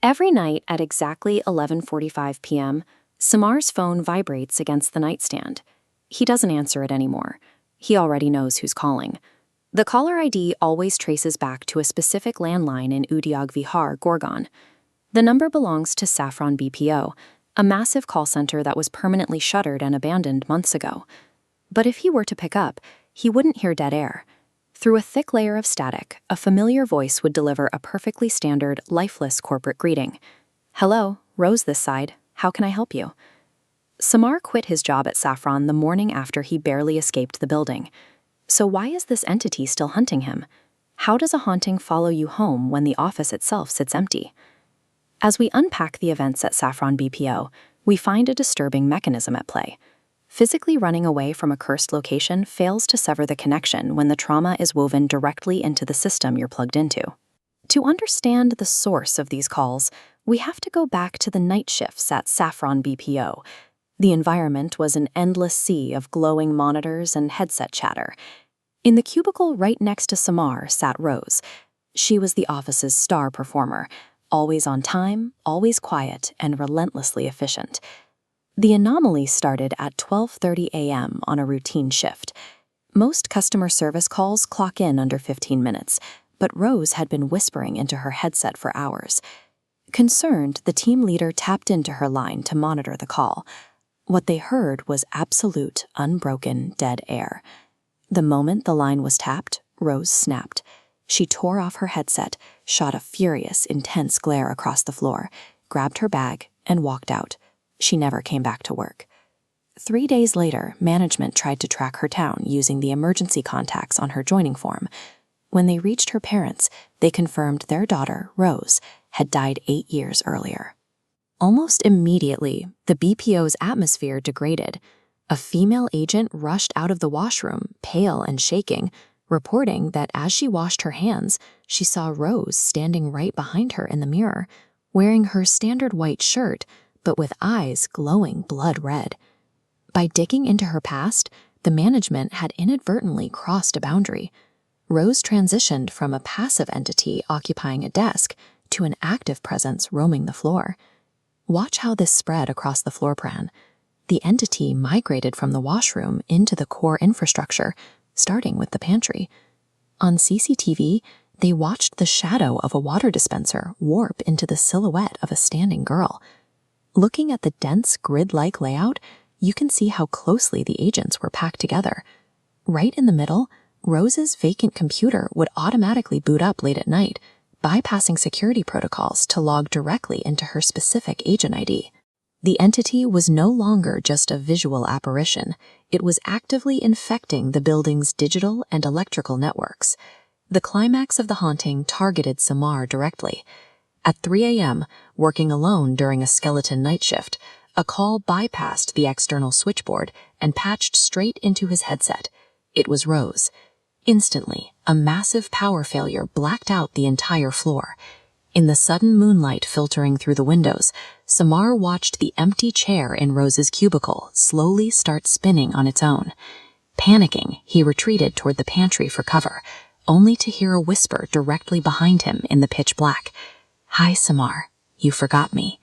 Every night at exactly 11:45 p.m., Samar's phone vibrates against the nightstand. He doesn't answer it anymore. He already knows who's calling. The caller ID always traces back to a specific landline in Udyog Vihar, Gorgon. The number belongs to Saffron BPO, a massive call center that was permanently shuttered and abandoned months ago. But if he were to pick up, he wouldn't hear dead air. Through a thick layer of static, a familiar voice would deliver a perfectly standard, lifeless corporate greeting. "Hello, Rose this side. How can I help you?" Samar quit his job at Saffron the morning after he barely escaped the building. So why is this entity still hunting him? How does a haunting follow you home when the office itself sits empty? As we unpack the events at Saffron BPO, we find a disturbing mechanism at play. Physically running away from a cursed location fails to sever the connection when the trauma is woven directly into the system you're plugged into. To understand the source of these calls, we have to go back to the night shifts at Saffron BPO. The environment was an endless sea of glowing monitors and headset chatter. In the cubicle right next to Samar sat Rose. She was the office's star performer, always on time, always quiet, and relentlessly efficient. The anomaly started at 12:30 a.m. on a routine shift. Most customer service calls clock in under 15 minutes, but Rose had been whispering into her headset for hours. Concerned, the team leader tapped into her line to monitor the call. What they heard was absolute, unbroken, dead air. The moment the line was tapped, Rose snapped. She tore off her headset, shot a furious, intense glare across the floor, grabbed her bag, and walked out. She never came back to work. 3 days later, management tried to track her down using the emergency contacts on her joining form. When they reached her parents, they confirmed their daughter, Rose, had died 8 years earlier. Almost immediately, the BPO's atmosphere degraded. A female agent rushed out of the washroom, pale and shaking, reporting that as she washed her hands, she saw Rose standing right behind her in the mirror, wearing her standard white shirt, but with eyes glowing blood red. By digging into her past, the management had inadvertently crossed a boundary. Rose transitioned from a passive entity occupying a desk to an active presence roaming the floor. Watch how this spread across the floor plan. The entity migrated from the washroom into the core infrastructure, starting with the pantry. On CCTV, they watched the shadow of a water dispenser warp into the silhouette of a standing girl. Looking at the dense grid-like layout, you can see how closely the agents were packed together. Right in the middle, Rose's vacant computer would automatically boot up late at night, bypassing security protocols to log directly into her specific agent ID. The entity was no longer just a visual apparition. It was actively infecting the building's digital and electrical networks. The climax of the haunting targeted Samar directly. At 3 a.m., working alone during a skeleton night shift, a call bypassed the external switchboard and patched straight into his headset. It was Rose. Instantly, a massive power failure blacked out the entire floor. In the sudden moonlight filtering through the windows, Samar watched the empty chair in Rose's cubicle slowly start spinning on its own. Panicking, he retreated toward the pantry for cover, only to hear a whisper directly behind him in the pitch black. "Hi, Samar. You forgot me."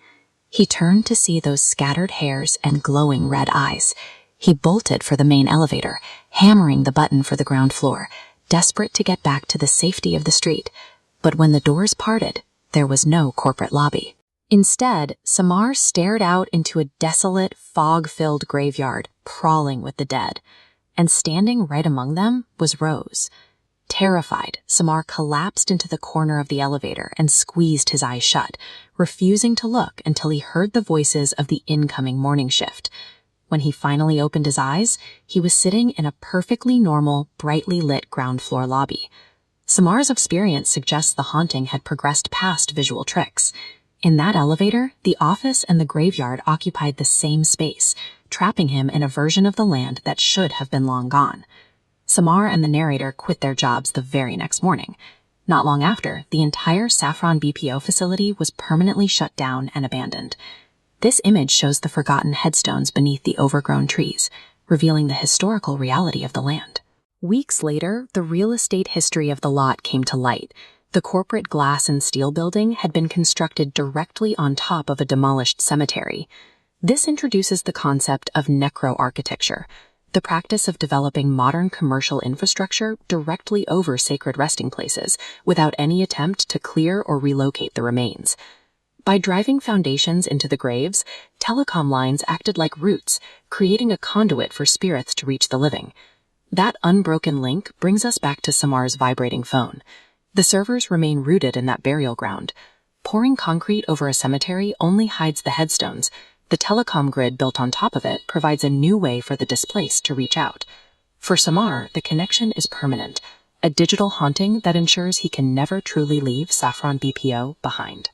He turned to see those scattered hairs and glowing red eyes. He bolted for the main elevator, hammering the button for the ground floor, desperate to get back to the safety of the street. But when the doors parted, there was no corporate lobby. Instead, Samar stared out into a desolate, fog-filled graveyard, crawling with the dead. And standing right among them was Rose. Terrified, Samar collapsed into the corner of the elevator and squeezed his eyes shut, refusing to look until he heard the voices of the incoming morning shift. When he finally opened his eyes, he was sitting in a perfectly normal, brightly lit ground floor lobby. Samar's experience suggests the haunting had progressed past visual tricks. In that elevator, the office and the graveyard occupied the same space, trapping him in a version of the land that should have been long gone. Samar and the narrator quit their jobs the very next morning. Not long after, the entire Saffron BPO facility was permanently shut down and abandoned. This image shows the forgotten headstones beneath the overgrown trees, revealing the historical reality of the land. Weeks later, the real estate history of the lot came to light. The corporate glass and steel building had been constructed directly on top of a demolished cemetery. This introduces the concept of necroarchitecture, the practice of developing modern commercial infrastructure directly over sacred resting places without any attempt to clear or relocate the remains. By driving foundations into the graves, telecom lines acted like roots, creating a conduit for spirits to reach the living. That unbroken link brings us back to Samar's vibrating phone. The servers remain rooted in that burial ground. Pouring concrete over a cemetery only hides the headstones. The telecom grid built on top of it provides a new way for the displaced to reach out. For Samar, the connection is permanent, a digital haunting that ensures he can never truly leave Saffron BPO behind.